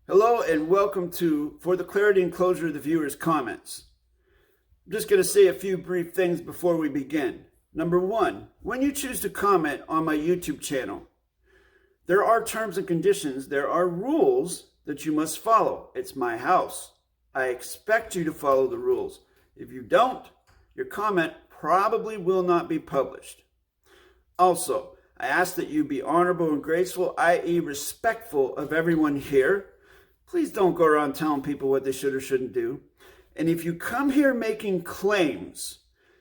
Hello and welcome for the clarity and closure of the viewer's comments. I'm just going to say a few brief things before we begin. Number one, when you choose to comment on my YouTube channel, there are terms and conditions, there are rules that you must follow. It's my house. I expect you to follow the rules. If you don't, your comment probably will not be published. Also, I ask that you be honorable and graceful, i.e. respectful of everyone here. Please don't go around telling people what they should or shouldn't do. And if you come here making claims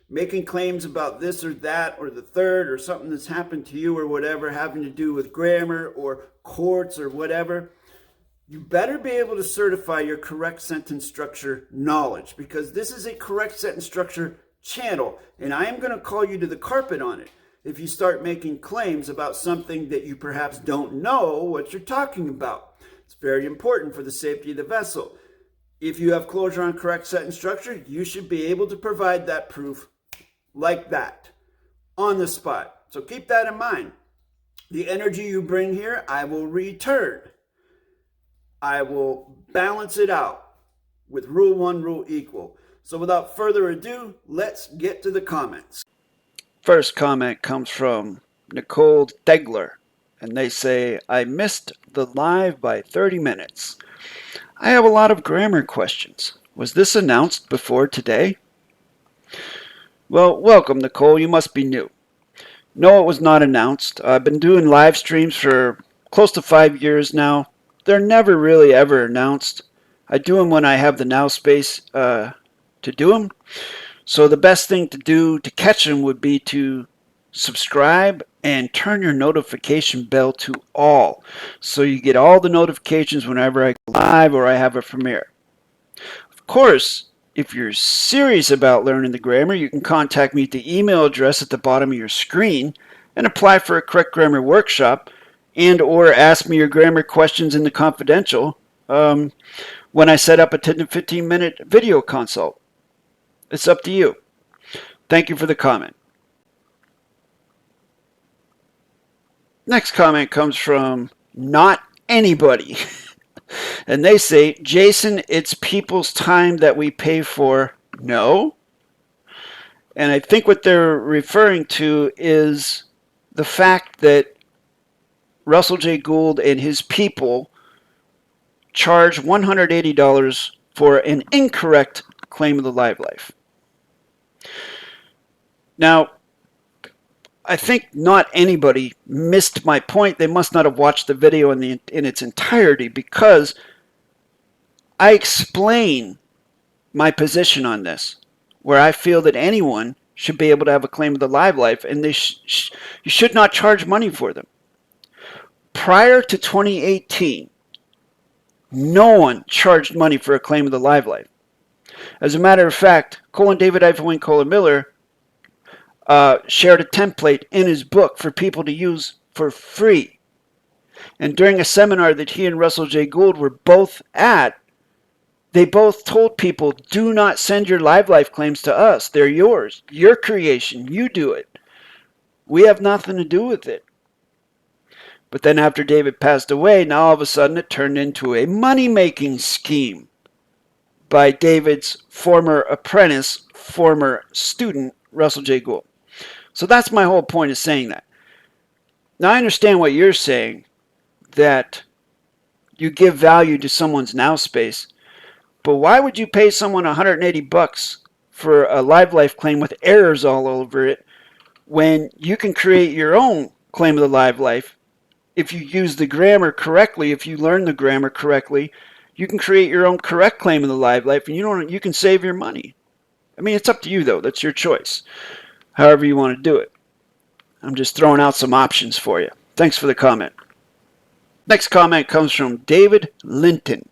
about this or that or the third or something that's happened to you or whatever having to do with grammar or courts or whatever, you better be able to certify your correct sentence structure knowledge, because this is a correct sentence structure channel, and I am going to call you to the carpet on it if you start making claims about something that you perhaps don't know what you're talking about. It's very important for the safety of the vessel. If you have closure on correct sentence structure, you should be able to provide that proof like that, on the spot. So keep that in mind. The energy you bring here, I will return. I will balance it out with Rule 1, Rule Equal. So without further ado, let's get to the comments. First comment comes from Nicole Degler, and they say, I missed the live by 30 minutes. I have a lot of grammar questions. Was this announced before today? Well, welcome, Nicole. You must be new. No, it was not announced. I've been doing live streams for close to 5 years now. They're never really ever announced. I do them when I have the now space to do them. So the best thing to do to catch them would be to subscribe and turn your notification bell to all, so you get all the notifications whenever I go live or I have a premiere. Of course, if you're serious about learning the grammar, you can contact me at the email address at the bottom of your screen and apply for a correct grammar workshop, and or ask me your grammar questions in the confidential when I set up a 10 to 15 minute video consult. It's up to you. Thank you for the comment. Next comment comes from Not Anybody. And they say, Jason, it's people's time that we pay for. No. And I think what they're referring to is the fact that Russell J. Gould and his people charge $180 for an incorrect claim of the live life. Now, I think Not Anybody missed my point. They must not have watched the video in its entirety, because I explain my position on this, where I feel that anyone should be able to have a claim of the live life, and you should not charge money for them. Prior to 2018, no one charged money for a claim of the live life. As a matter of fact, David-WYNN Miller shared a template in his book for people to use for free. And during a seminar that he and Russell J. Gould were both at, they both told people, do not send your live life claims to us. They're yours. Your creation. You do it. We have nothing to do with it. But then after David passed away, now all of a sudden it turned into a money-making scheme by David's former apprentice, former student, Russell J. Gould. So that's my whole point of saying that. Now I understand what you're saying, that you give value to someone's now space, but why would you pay someone $180 for a live life claim with errors all over it when you can create your own claim of the live life? If you use the grammar correctly, if you learn the grammar correctly, you can create your own correct claim of the live life, and you can save your money. I mean, it's up to you, though. That's your choice. However you want to do it. I'm just throwing out some options for you. Thanks for the comment. Next comment comes from David Linton.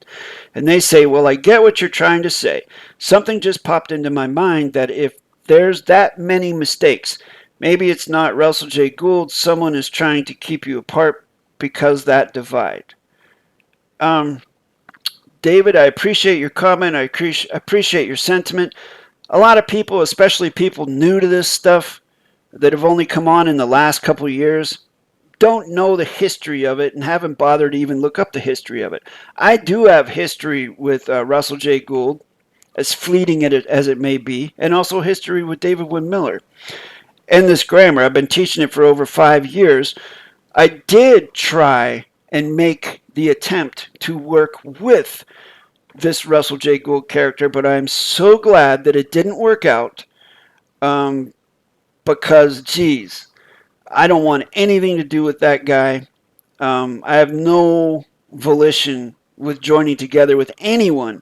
And they say, well, I get what you're trying to say. Something just popped into my mind that if there's that many mistakes, maybe it's not Russell J. Gould. Someone is trying to keep you apart because that divide. David, I appreciate your comment. I appreciate your sentiment. A lot of people, especially people new to this stuff that have only come on in the last couple of years, don't know the history of it and haven't bothered to even look up the history of it. I do have history with Russell J. Gould, as fleeting as it may be, and also history with David-WYNN Miller. And this grammar, I've been teaching it for over 5 years. I did try and make the attempt to work with this Russell J. Gould character, but I'm so glad that it didn't work out, because, geez, I don't want anything to do with that guy. I have no volition with joining together with anyone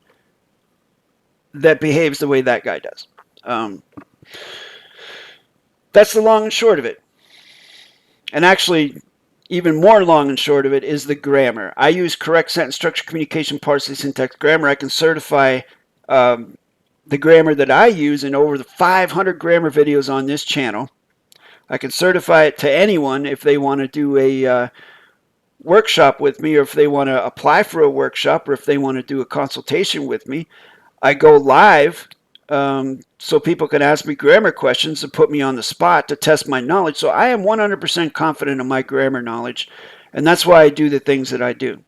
that behaves the way that guy does. That's the long and short of it. And actually, even more long and short of it is the grammar. I use correct sentence structure, communication, parsing, syntax, grammar. I can certify the grammar that I use in over the 500 grammar videos on this channel. I can certify it to anyone if they want to do a workshop with me, or if they want to apply for a workshop, or if they want to do a consultation with me. I go live so people can ask me grammar questions to put me on the spot to test my knowledge. So I am 100% confident in my grammar knowledge, and that's why I do the things that I do.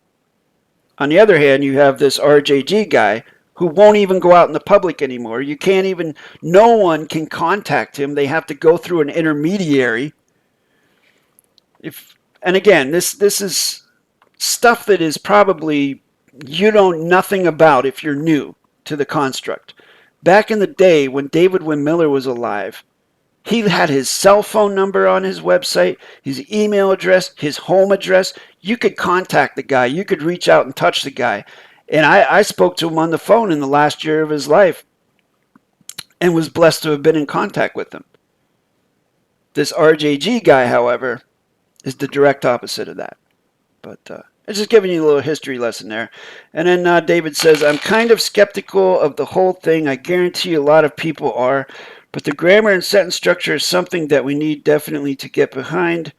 On the other hand, you have this RJG guy who won't even go out in the public anymore. You can't even, no one can contact him. They have to go through an intermediary. And again, this is stuff that is probably you know nothing about if you're new to the construct. Back in the day when David-WYNN Miller was alive, he had his cell phone number on his website, his email address, his home address. You could contact the guy. You could reach out and touch the guy. And I spoke to him on the phone in the last year of his life and was blessed to have been in contact with him. This RJG guy, however, is the direct opposite of that. But I'm just giving you a little history lesson there. And then David says, I'm kind of skeptical of the whole thing. I guarantee a lot of people are. But the grammar and sentence structure is something that we need definitely to get behind.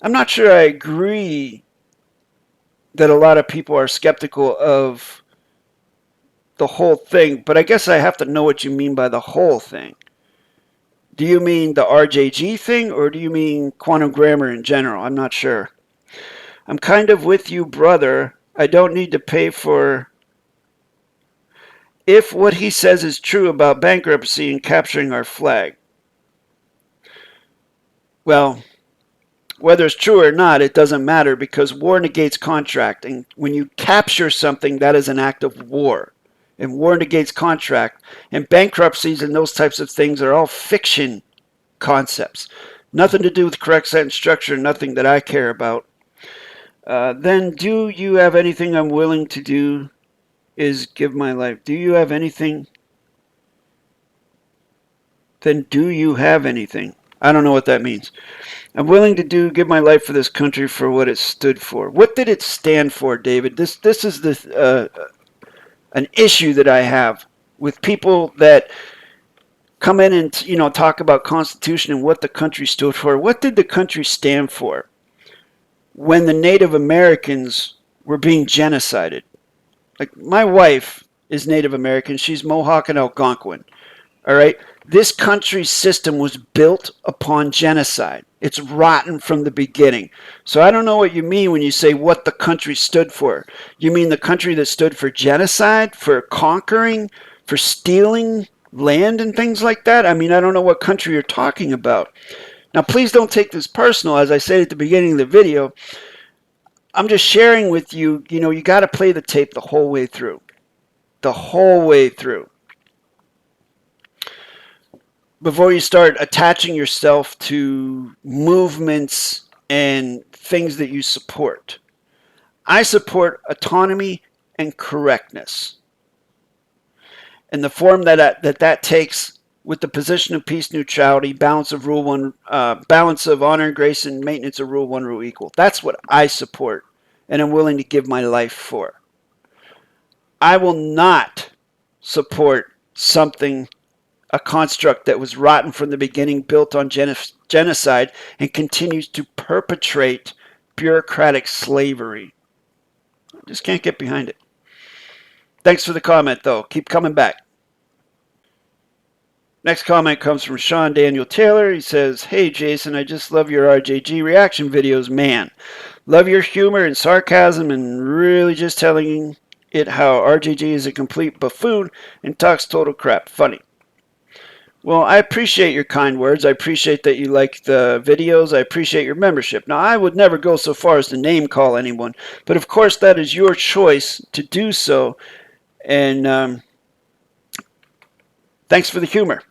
I'm not sure I agree that a lot of people are skeptical of the whole thing, but I guess I have to know what you mean by the whole thing. Do you mean the RJG thing, or do you mean quantum grammar in general? I'm not sure. I'm kind of with you, brother. I don't need to pay for... If what he says is true about bankruptcy and capturing our flag. Well, whether it's true or not, it doesn't matter, because war negates contract. And when you capture something, that is an act of war. And war negates contract. And bankruptcies and those types of things are all fiction concepts. Nothing to do with correct sentence structure, nothing that I care about. Then, do you have anything I'm willing to do is give my life? Do you have anything? Then do you have anything? I don't know what that means. I'm willing to give my life for this country for what it stood for. What did it stand for, David? This is an issue that I have with people that come in and talk about Constitution and what the country stood for. What did the country stand for when the Native Americans were being genocided? Like, my wife is Native American. She's Mohawk and Algonquin. All right? This country's system was built upon genocide. It's rotten from the beginning. So I don't know what you mean when you say what the country stood for. You mean the country that stood for genocide, for conquering, for stealing land and things like that? I mean, I don't know what country you're talking about. Now, please don't take this personal. As I said at the beginning of the video, I'm just sharing with you, you got to play the tape the whole way through. The whole way through. Before you start attaching yourself to movements and things that you support. I support autonomy and correctness. And the form that takes with the position of peace, neutrality, balance of balance of honor and grace, and maintenance of rule 1, rule equal. That's what I support and I'm willing to give my life for. I will not support a construct that was rotten from the beginning, built on genocide, and continues to perpetrate bureaucratic slavery. Just can't get behind it. Thanks for the comment, though. Keep coming back. Next comment comes from Sean Daniel Taylor. He says, "Hey Jason, I just love your RJG reaction videos, man. Love your humor and sarcasm and really just telling it how RJG is a complete buffoon and talks total crap. Funny." Well, I appreciate your kind words. I appreciate that you like the videos. I appreciate your membership. Now, I would never go so far as to name call anyone, but of course that is your choice to do so. And thanks for the humor.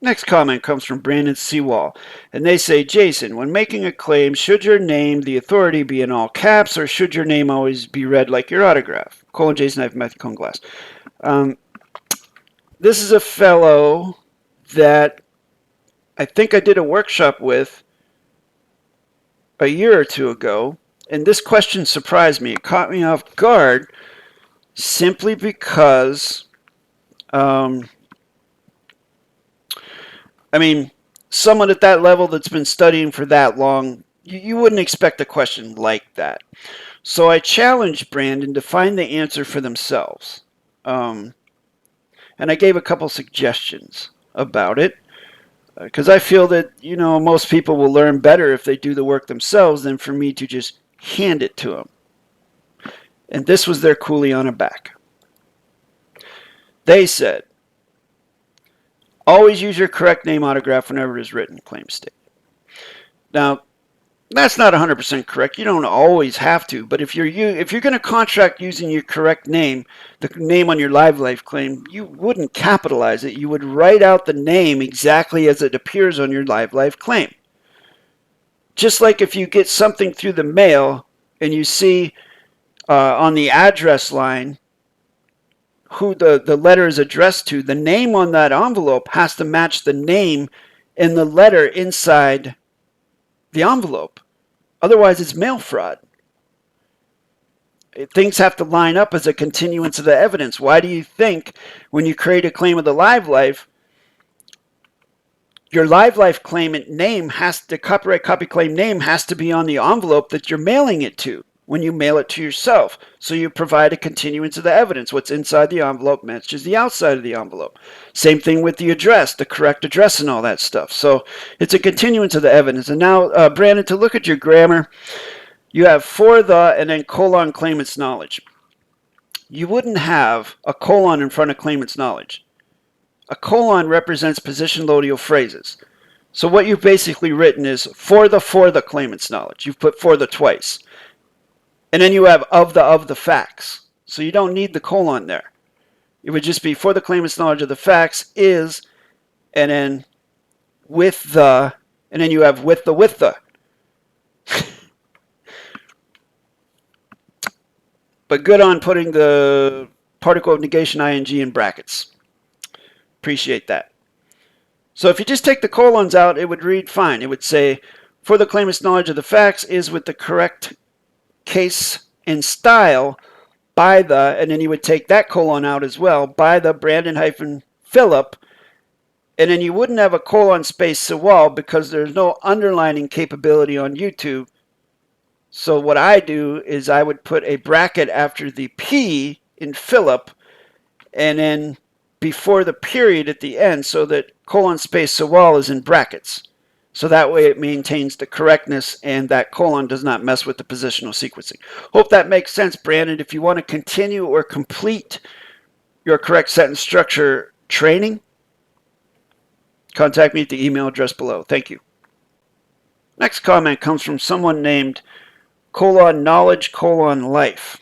Next comment comes from Brandon Seawall, and they say, "Jason, when making a claim, should your name, the authority, be in all caps, or should your name always be read like your autograph? Jason, I have Matthew Cone Glass." This is a fellow that I think I did a workshop with a year or two ago, and this question surprised me. It caught me off guard simply because I mean, someone at that level that's been studying for that long, you wouldn't expect a question like that. So I challenged Brandon to find the answer for themselves. And I gave a couple suggestions about it. Because I feel that, you know, most people will learn better if they do the work themselves than for me to just hand it to them. And this was their coolie on a back. They said, "Always use your correct name autograph whenever it is written," claim state. Now, that's not 100% correct. You don't always have to, but if you're going to contract using your correct name, the name on your live life claim, you wouldn't capitalize it. You would write out the name exactly as it appears on your live life claim. Just like if you get something through the mail and you see on the address line who the letter is addressed to, the name on that envelope has to match the name in the letter inside the envelope. Otherwise, it's mail fraud. Things have to line up as a continuance of the evidence. Why do you think when you create a claim of the live life, your live life claimant name the copyright copy claim name has to be on the envelope that you're mailing it to when you mail it to yourself? So you provide a continuance of the evidence. What's inside the envelope matches the outside of the envelope. Same thing with the address, the correct address and all that stuff. So it's a continuance of the evidence. And now, Brandon, to look at your grammar, you have "for the" and then colon claimant's knowledge. You wouldn't have a colon in front of claimant's knowledge. A colon represents position loadial phrases. So what you've basically written is for the claimant's knowledge. You've put "for the" twice. And then you have of the facts. So you don't need the colon there. It would just be "for the claimant's knowledge of the facts is," and then with the, and then you have with the. But good on putting the particle of negation ing in brackets. Appreciate that. So if you just take the colons out, it would read fine. It would say, "for the claimant's knowledge of the facts is with the correct case and style by the," and then you would take that colon out as well, "by the Brandon-Phillip," and then you wouldn't have a colon space Sewall because there's no underlining capability on YouTube. So what I do is I would put a bracket after the P in Philip and then before the period at the end so that colon space Sewall is in brackets. So that way it maintains the correctness and that colon does not mess with the positional sequencing. Hope that makes sense, Brandon. If you want to continue or complete your correct sentence structure training, contact me at the email address below. Thank you. Next comment comes from someone named :knowledge::life.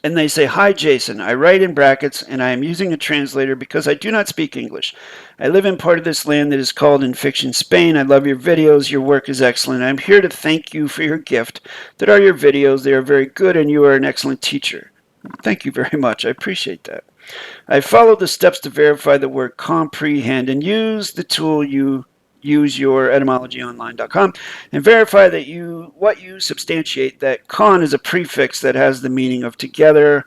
And they say, "Hi Jason, I write in brackets and I am using a translator because I do not speak English. I live in part of this land that is called in fiction Spain. I love your videos. Your work is excellent. I'm here to thank you for your gift that are your videos. They are very good and you are an excellent teacher." Thank you very much. I appreciate that. "I followed the steps to verify the word comprehend and use the tool you use your etymologyonline.com and verify that what you substantiate that con is a prefix that has the meaning of together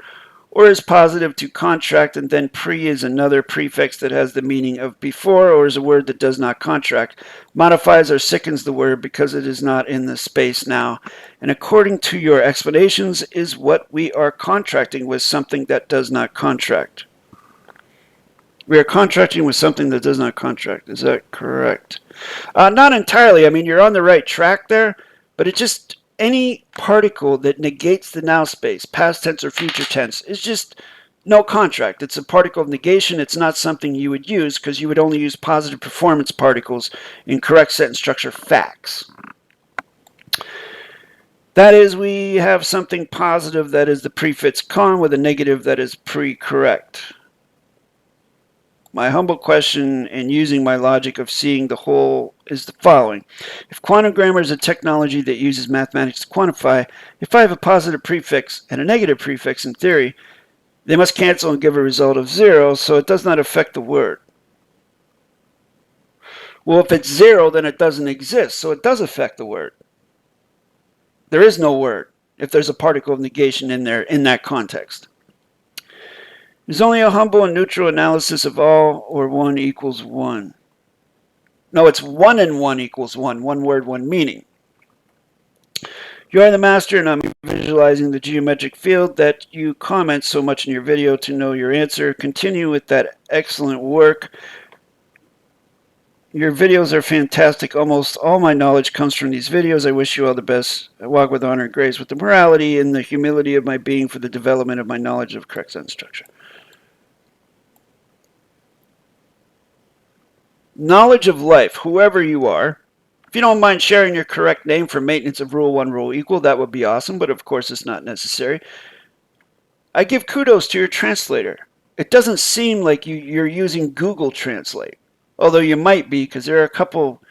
or is positive to contract, and then pre is another prefix that has the meaning of before or is a word that does not contract, modifies or sickens the word because it is not in the space now, and according to your explanations is what we are contracting with something that does not contract." We are contracting with something that does not contract. Is that correct? Not entirely. I mean, you're on the right track there, but it just, any particle that negates the now space, past tense or future tense, is just no contract. It's a particle of negation. It's not something you would use because you would only use positive performance particles in correct sentence structure facts. That is, we have something positive that is the prefix con with a negative that is pre-correct. My humble question in using my logic of seeing the whole is the following. If quantum grammar is a technology that uses mathematics to quantify, if I have a positive prefix and a negative prefix in theory, they must cancel and give a result of 0, so it does not affect the word. Well, if it's 0, then it doesn't exist, so it does affect the word. There is no word if there's a particle of negation in there in that context. There's only a humble and neutral analysis of all or 1 equals 1. No, it's 1 and 1 equals 1. One word, one meaning. You are the master, and I'm visualizing the geometric field that you comment so much in your video to know your answer. Continue with that excellent work. Your videos are fantastic. Almost all my knowledge comes from these videos. I wish you all the best. I walk with honor and grace with the morality and the humility of my being for the development of my knowledge of correct sentence structure. Knowledge of life, whoever you are. If you don't mind sharing your correct name for maintenance of Rule 1, Rule Equal, that would be awesome, but of course it's not necessary. I give kudos to your translator. It doesn't seem like you're using Google Translate. Although you might be, because there are a couple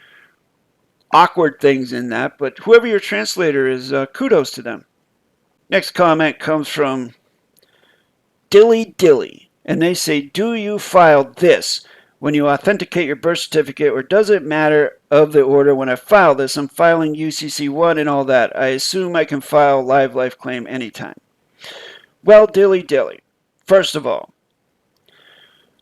awkward things in that. But whoever your translator is, kudos to them. Next comment comes from Dilly Dilly. And they say, do you file this when you authenticate your birth certificate, or does it matter of the order when I file this? I'm filing UCC1 and all that. I assume I can file live life claim anytime. Well, Dilly Dilly, first of all,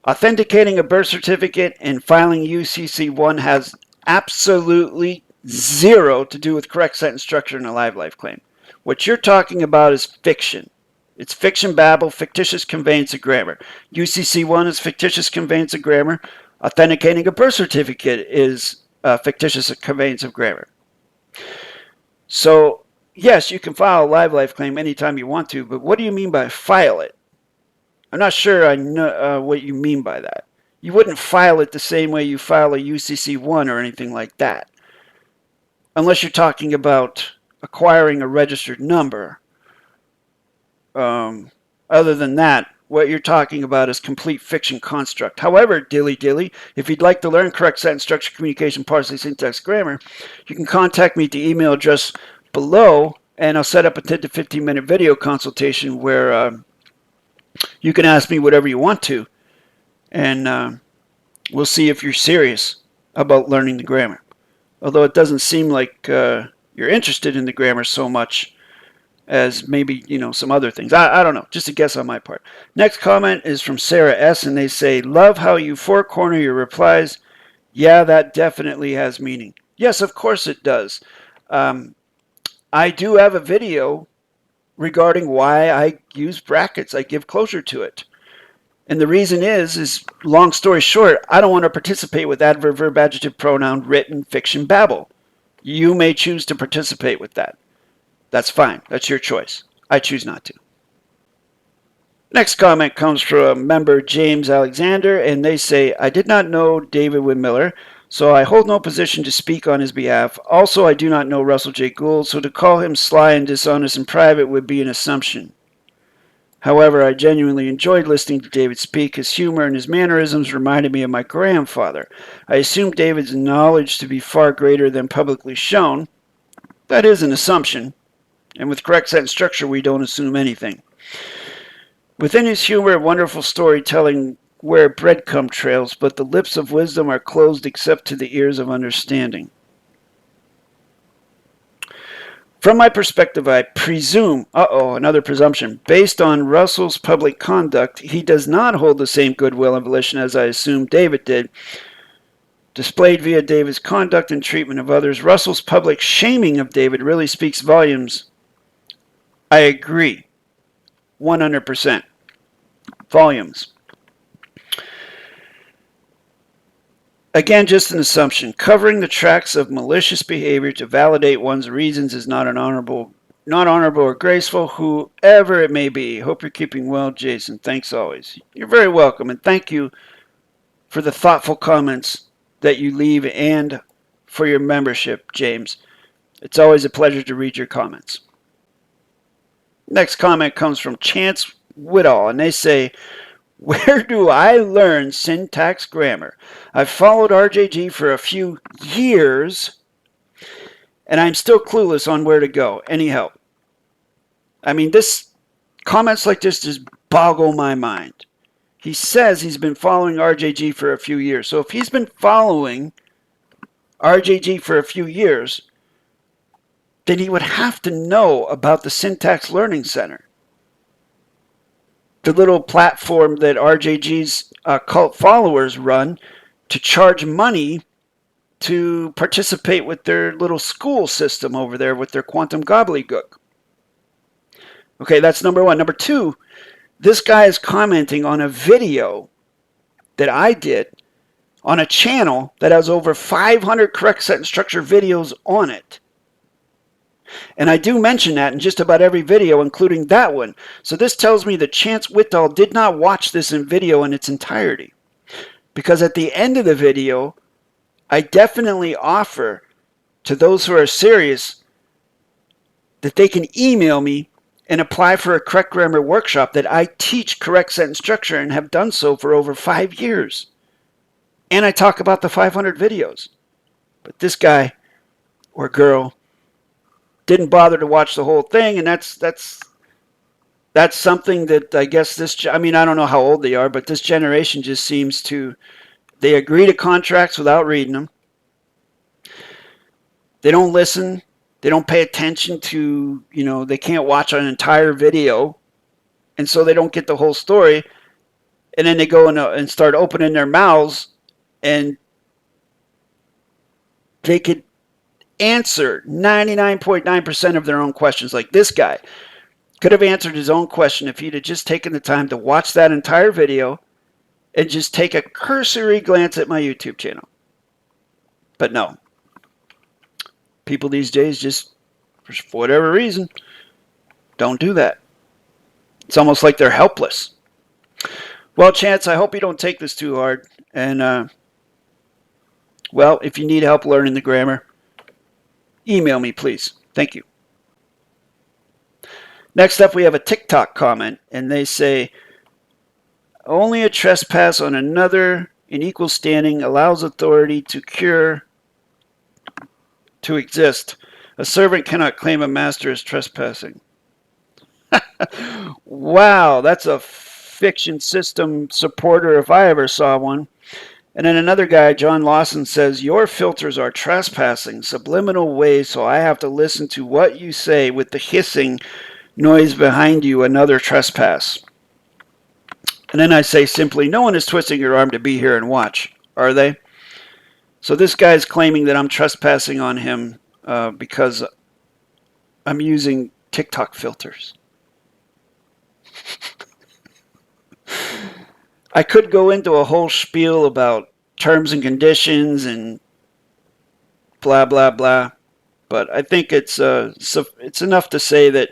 authenticating a birth certificate and filing UCC1 has absolutely 0 to do with correct sentence structure in a live life claim. What you're talking about is fiction. It's fiction babble, fictitious conveyance of grammar. UCC1 is fictitious conveyance of grammar. Authenticating a birth certificate is fictitious conveyance of grammar. So, yes, you can file a live life claim anytime you want to, but what do you mean by file it? I'm not sure I know what you mean by that. You wouldn't file it the same way you file a UCC1 or anything like that. Unless you're talking about acquiring a registered number. Other than that, what you're talking about is complete fiction construct. However, Dilly Dilly, if you'd like to learn correct sentence structure, communication, parsing, syntax, grammar, you can contact me at the email address below, and I'll set up a 10 to 15 minute video consultation where you can ask me whatever you want to, and we'll see if you're serious about learning the grammar. Although it doesn't seem like you're interested in the grammar so much as maybe, some other things. I don't know. Just a guess on my part. Next comment is from Sarah S., and they say, love how you four-corner your replies. Yeah, that definitely has meaning. Yes, of course it does. I do have a video regarding why I use brackets. I give closure to it. And the reason is long story short, I don't want to participate with adverb, verb, adjective, pronoun, written, fiction, babble. You may choose to participate with that. That's fine. That's your choice. I choose not to. Next comment comes from member James Alexander, and they say, I did not know David-WYNN Miller, so I hold no position to speak on his behalf. Also, I do not know Russell J. Gould, so to call him sly and dishonest in private would be an assumption. However, I genuinely enjoyed listening to David speak. His humor and his mannerisms reminded me of my grandfather. I assume David's knowledge to be far greater than publicly shown. That is an assumption. And with correct sentence structure, we don't assume anything. Within his humor and wonderful storytelling wear breadcrumb trails, but the lips of wisdom are closed except to the ears of understanding. From my perspective, I presume, another presumption, based on Russell's public conduct, he does not hold the same goodwill and volition as I assume David did. Displayed via David's conduct and treatment of others, Russell's public shaming of David really speaks volumes. I agree. 100%. Volumes. Again, just an assumption. Covering the tracks of malicious behavior to validate one's reasons is not honorable or graceful, whoever it may be. Hope you're keeping well, Jason. Thanks always. You're very welcome, and thank you for the thoughtful comments that you leave and for your membership, James. It's always a pleasure to read your comments. Next comment comes from Chance Whitall, and they say, where do I learn syntax grammar? I've followed RJG for a few years, and I'm still clueless on where to go. Any help? I mean, comments like this just boggle my mind. He says he's been following RJG for a few years. So if he's been following RJG for a few years, then he would have to know about the Syntax Learning Center, the little platform that RJG's cult followers run to charge money to participate with their little school system over there with their quantum gobbledygook. Okay, that's number one. Number two, this guy is commenting on a video that I did on a channel that has over 500 correct sentence structure videos on it. And I do mention that in just about every video, including that one. So this tells me that Chance Whitall did not watch this in video in its entirety. Because at the end of the video, I definitely offer to those who are serious that they can email me and apply for a correct grammar workshop that I teach correct sentence structure and have done so for over 5 years. And I talk about the 500 videos. But this guy or girl didn't bother to watch the whole thing, and that's something that I guess I don't know how old they are, but this generation just seems to, they agree to contracts without reading them. They don't listen. They don't pay attention to, they can't watch an entire video, and so they don't get the whole story. And then they go and start opening their mouths, and they could answer 99.9% of their own questions. Like this guy could have answered his own question if he'd have just taken the time to watch that entire video and just take a cursory glance at my YouTube channel. But no. People these days just, for whatever reason, don't do that. It's almost like they're helpless. Well, Chance, I hope you don't take this too hard. And, well, if you need help learning the grammar, email me, please. Thank you. Next up, we have a TikTok comment, and they say, only a trespass on another in equal standing allows authority to exist. A servant cannot claim a master as trespassing. Wow, that's a fiction system supporter if I ever saw one. And then another guy, John Lawson, says, your filters are trespassing, subliminal ways, so I have to listen to what you say with the hissing noise behind you, another trespass. And then I say simply, no one is twisting your arm to be here and watch, are they? So this guy's claiming that I'm trespassing on him because I'm using TikTok filters. I could go into a whole spiel about terms and conditions and blah, blah, blah. But I think it's enough to say that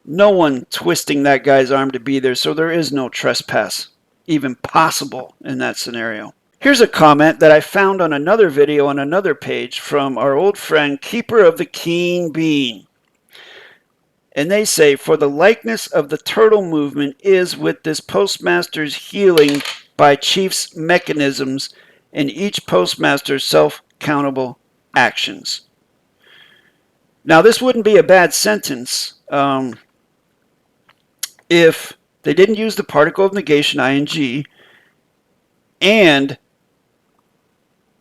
no one twisting that guy's arm to be there, so there is no trespass even possible in that scenario. Here's a comment that I found on another video on another page from our old friend, Keeper of the Keen Bean. And they say, for the likeness of the turtle movement is with this postmaster's healing by chief's mechanisms and each postmaster's self-countable actions. Now, this wouldn't be a bad sentence if they didn't use the particle of negation, ing, and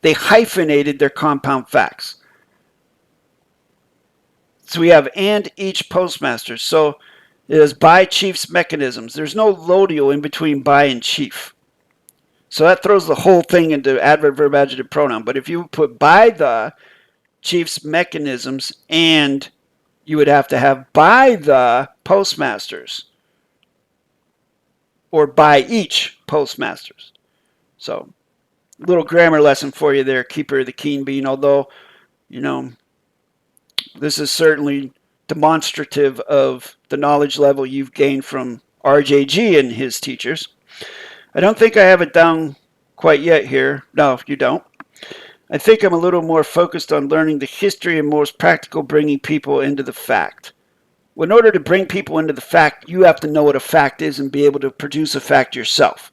they hyphenated their compound facts. So we have and each postmaster. So it is by chief's mechanisms. There's no lodio in between by and chief. So that throws the whole thing into adverb, verb, adjective, pronoun. But if you put by the chief's mechanisms, and you would have to have by the postmasters or by each postmasters. So little grammar lesson for you there, keeper of the keen bean, although, you know, this is certainly demonstrative of the knowledge level you've gained from RJG and his teachers. I don't think I have it down quite yet here. No, you don't. I think I'm a little more focused on learning the history and most practical bringing people into the fact. Well, in order to bring people into the fact, you have to know what a fact is and be able to produce a fact yourself.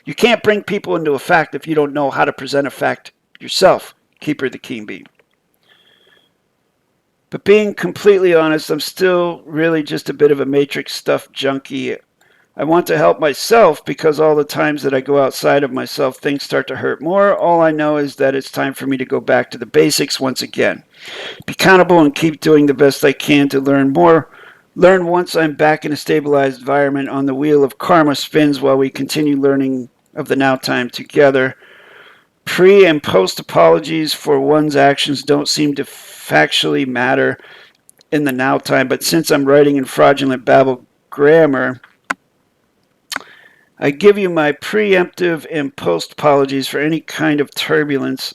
You can't bring people into a fact if you don't know how to present a fact yourself, keeper of the keen bean. But being completely honest, I'm still really just a bit of a matrix stuff junkie. I want to help myself because all the times that I go outside of myself, things start to hurt more. All I know is that it's time for me to go back to the basics once again. Be accountable and keep doing the best I can to learn more. Learn once I'm back in a stabilized environment on the wheel of karma spins while we continue learning of the now time together. Pre and post apologies for one's actions don't seem to factually matter in the now time, but since I'm writing in fraudulent babble grammar, I give you my preemptive and post apologies for any kind of turbulence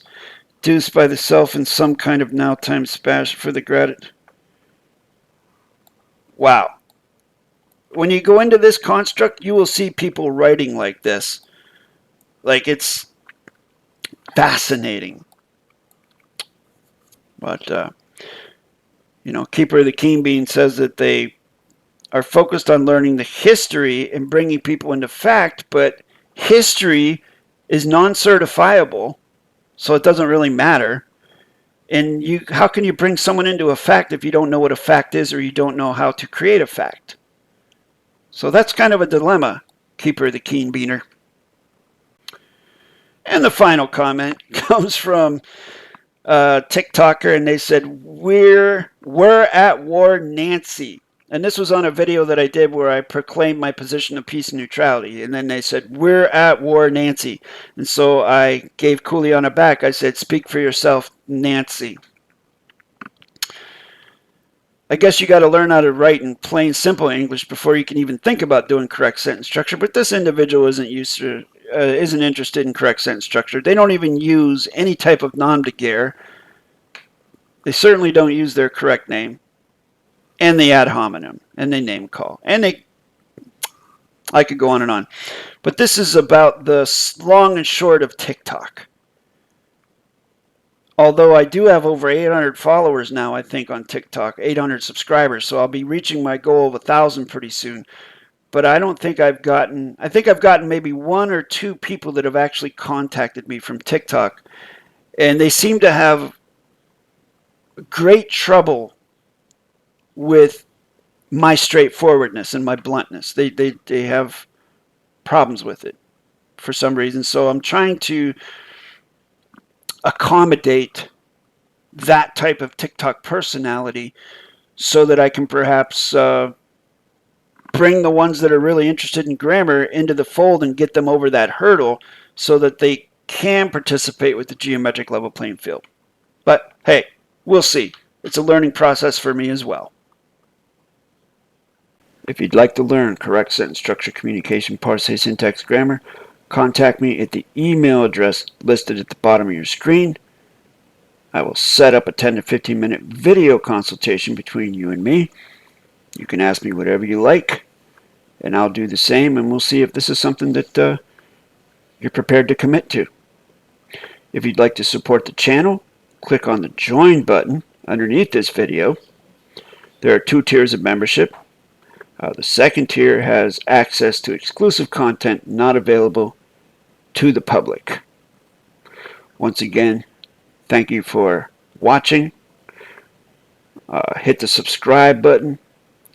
induced by the self in some kind of now time spash for the gratitude. Wow. When you go into this construct, you will see people writing like this. Like, it's fascinating. But, you know, keeper of the keen bean says that they are focused on learning the history and bringing people into fact, but history is non-certifiable, so it doesn't really matter. And how can you bring someone into a fact if you don't know what a fact is or you don't know how to create a fact? So that's kind of a dilemma, keeper of the keen beaner. And the final comment comes from TikToker, and they said, we're at war, Nancy. And this was on a video that I did where I proclaimed my position of peace and neutrality. And then they said, we're at war, Nancy. And so I gave Cooliana back. I said, speak for yourself, Nancy. I guess you got to learn how to write in plain, simple English before you can even think about doing correct sentence structure. But this individual isn't interested in correct sentence structure. They don't even use any type of nom de guerre. They certainly don't use their correct name. And the ad hominem, and they name call, and I could go on and on. But this is about the long and short of TikTok. Although I do have over 800 followers now, I think, on TikTok, 800 subscribers, so I'll be reaching my goal of 1,000 pretty soon. But I don't think I've gotten maybe 1 or 2 people that have actually contacted me from TikTok, and they seem to have great trouble with my straightforwardness and my bluntness. They have problems with it for some reason. So I'm trying to accommodate that type of TikTok personality so that I can perhaps bring the ones that are really interested in grammar into the fold and get them over that hurdle so that they can participate with the geometric level playing field. But hey, we'll see. It's a learning process for me as well. If you'd like to learn correct sentence structure, communication, parse, syntax, grammar, contact me at the email address listed at the bottom of your screen. I will set up a 10 to 15 minute video consultation between you and me. You can ask me whatever you like, and I'll do the same, and we'll see if this is something that you're prepared to commit to. If you'd like to support the channel, click on the Join button underneath this video. There are 2 tiers of membership. The second tier has access to exclusive content not available to the public. Once again, thank you for watching. Hit the subscribe button,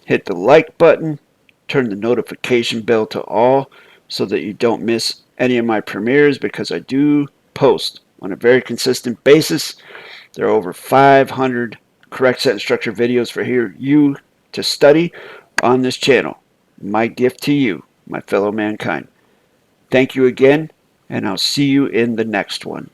hit the like button, turn the notification bell to all so that you don't miss any of my premieres, because I do post on a very consistent basis. There are over 500 correct sentence structure videos for you to study on this channel. My gift to you, my fellow mankind. Thank you again, and I'll see you in the next one.